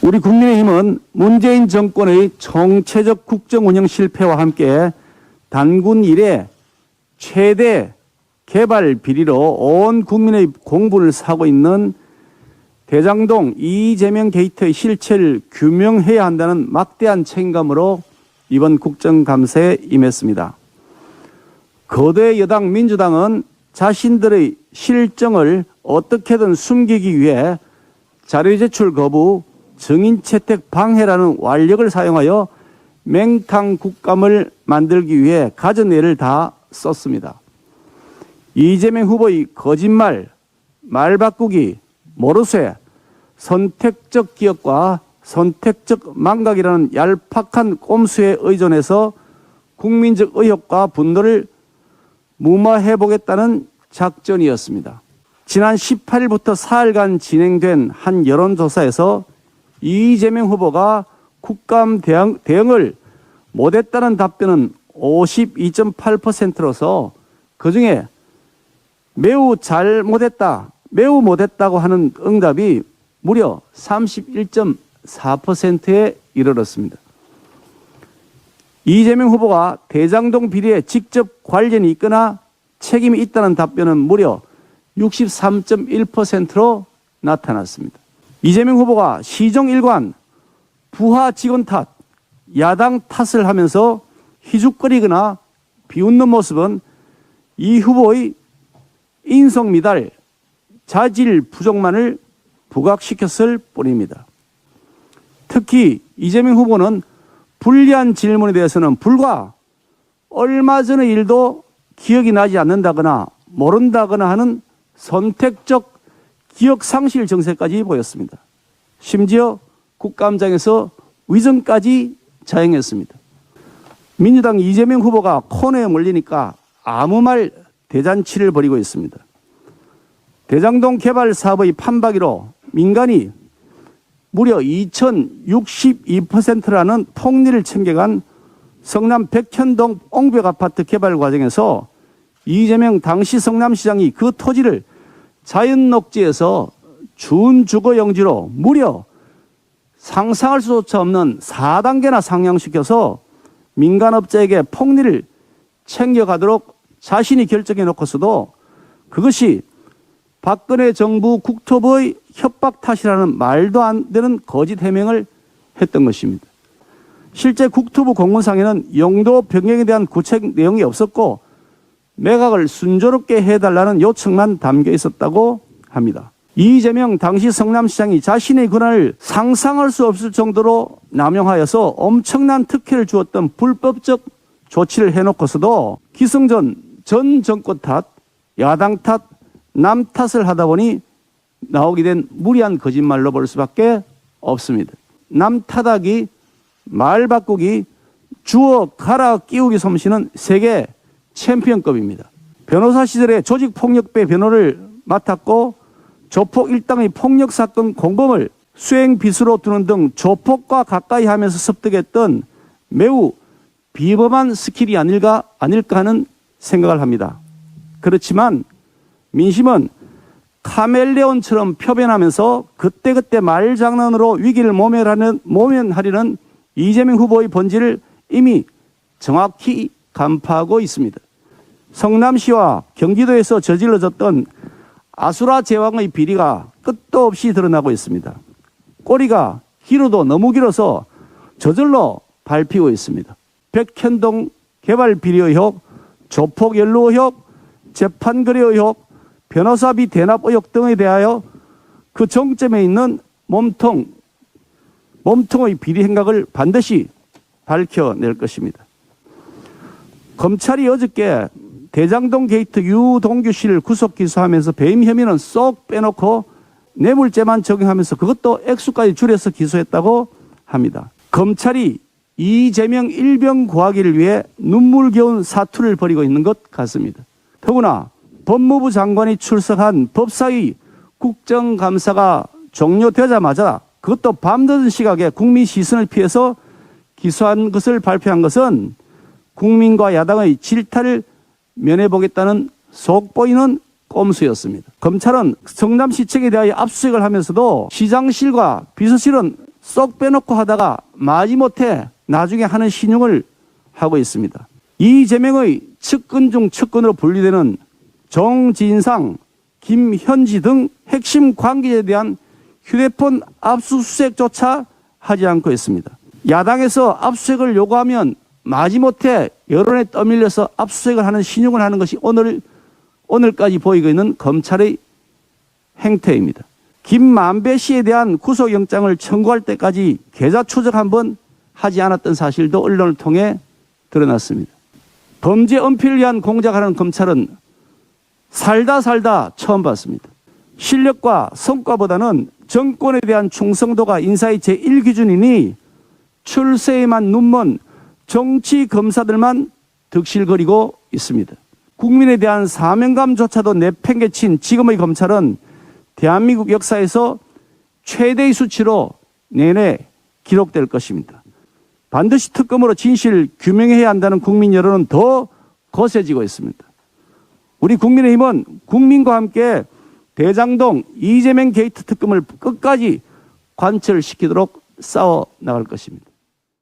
우리 국민의힘은 문재인 정권의 정체적 국정 운영 실패와 함께 단군 이래 최대 개발 비리로 온 국민의 공분을 사고 있는 대장동 이재명 게이트의 실체를 규명해야 한다는 막대한 책임감으로 이번 국정감사에 임했습니다. 거대 여당 민주당은 자신들의 실정을 어떻게든 숨기기 위해 자료 제출 거부, 증인 채택 방해라는 완력을 사용하여 맹탕 국감을 만들기 위해 가진 애를 다 썼습니다. 이재명 후보의 거짓말, 말 바꾸기, 모르쇠, 선택적 기억과 선택적 망각이라는 얄팍한 꼼수에 의존해서 국민적 의혹과 분노를 무마해보겠다는 작전이었습니다. 지난 18일부터 사흘간 진행된 한 여론조사에서 이재명 후보가 국감 대응을 못했다는 답변은 52.8%로서 그중에 매우 잘못했다, 매우 못했다고 하는 응답이 무려 31.4%에 이르렀습니다. 이재명 후보가 대장동 비리에 직접 관련이 있거나 책임이 있다는 답변은 무려 63.1%로 나타났습니다. 이재명 후보가 시정 일관, 부하 직원 탓, 야당 탓을 하면서 희죽거리거나 비웃는 모습은 이 후보의 인성 미달, 자질 부족만을 부각시켰을 뿐입니다. 특히 이재명 후보는 불리한 질문에 대해서는 불과 얼마 전의 일도 기억이 나지 않는다거나 모른다거나 하는 선택적 기억상실 정세까지 보였습니다. 심지어 국감장에서 위증까지 자행했습니다. 민주당 이재명 후보가 코너에 몰리니까 아무 말 대잔치를 벌이고 있습니다. 대장동 개발 사업의 판박이로 민간이 무려 2062%라는 폭리를 챙겨간 성남 백현동 옹벽 아파트 개발 과정에서 이재명 당시 성남시장이 그 토지를 자연녹지에서 준주거용지로 무려 상상할 수조차 없는 4단계나 상향시켜서 민간업자에게 폭리를 챙겨가도록 자신이 결정해 놓고서도 그것이 박근혜 정부 국토부의 협박 탓이라는 말도 안 되는 거짓 해명을 했던 것입니다. 실제 국토부 공문상에는 용도 변경에 대한 구체적 내용이 없었고 매각을 순조롭게 해달라는 요청만 담겨 있었다고 합니다. 이재명 당시 성남시장이 자신의 권한을 상상할 수 없을 정도로 남용하여서 엄청난 특혜를 주었던 불법적 조치를 해놓고서도 기승전 전 정권 탓, 야당 탓, 남 탓을 하다 보니 나오게 된 무리한 거짓말로 볼 수밖에 없습니다. 남 탓하기, 말 바꾸기, 주어 갈아 끼우기 솜씨는 세계 챔피언급입니다. 변호사 시절에 조직폭력배 변호를 맡았고 조폭 일당의 폭력사건 공범을 수행 비수로 두는 등 조폭과 가까이 하면서 습득했던 매우 비범한 스킬이 아닐까 하는 생각을 합니다. 그렇지만 민심은 카멜레온처럼 표변하면서 그때그때 말장난으로 위기를 모면하려는 이재명 후보의 본질을 이미 정확히 간파하고 있습니다. 성남시와 경기도에서 저질러졌던 아수라 제왕의 비리가 끝도 없이 드러나고 있습니다. 꼬리가 길어도 너무 길어서 저절로 밟히고 있습니다. 백현동 개발 비리 의혹, 조폭 연루 의혹, 재판 거래 의혹, 변호사비 대납 의혹 등에 대하여 그 정점에 있는 몸통의 비리 행각을 반드시 밝혀낼 것입니다. 검찰이 어저께 대장동 게이트 유동규 씨를 구속 기소하면서 배임 혐의는 쏙 빼놓고 뇌물죄만 적용하면서 그것도 액수까지 줄여서 기소했다고 합니다. 검찰이 이재명 일병 구하기를 위해 눈물겨운 사투를 벌이고 있는 것 같습니다. 더구나 법무부 장관이 출석한 법사위 국정감사가 종료되자마자 그것도 밤늦은 시각에 국민 시선을 피해서 기소한 것을 발표한 것은 국민과 야당의 질타를 면해보겠다는 속보이는 꼼수였습니다. 검찰은 성남시청에 대하여 압수수색을 하면서도 시장실과 비서실은 쏙 빼놓고 하다가 마지못해 나중에 하는 신용을 하고 있습니다. 이재명의 측근 중 측근으로 분류되는 정진상, 김현지 등 핵심 관계자에 대한 휴대폰 압수수색조차 하지 않고 있습니다. 야당에서 압수수색을 요구하면 마지못해 여론에 떠밀려서 압수수색을 하는 신용을 하는 것이 오늘까지 보이고 있는 검찰의 행태입니다. 김만배 씨에 대한 구속영장을 청구할 때까지 계좌 추적 한번 하지 않았던 사실도 언론을 통해 드러났습니다. 범죄 은폐를 위한 공작하는 검찰은 살다 처음 봤습니다. 실력과 성과보다는 정권에 대한 충성도가 인사의 제1기준이니 출세에만 눈먼 정치 검사들만 득실거리고 있습니다. 국민에 대한 사명감조차도 내팽개친 지금의 검찰은 대한민국 역사에서 최대의 수치로 내내 기록될 것입니다. 반드시 특검으로 진실 규명해야 한다는 국민 여론은 더 거세지고 있습니다. 우리 국민의힘은 국민과 함께 대장동 이재명 게이트 특검을 끝까지 관철시키도록 싸워 나갈 것입니다.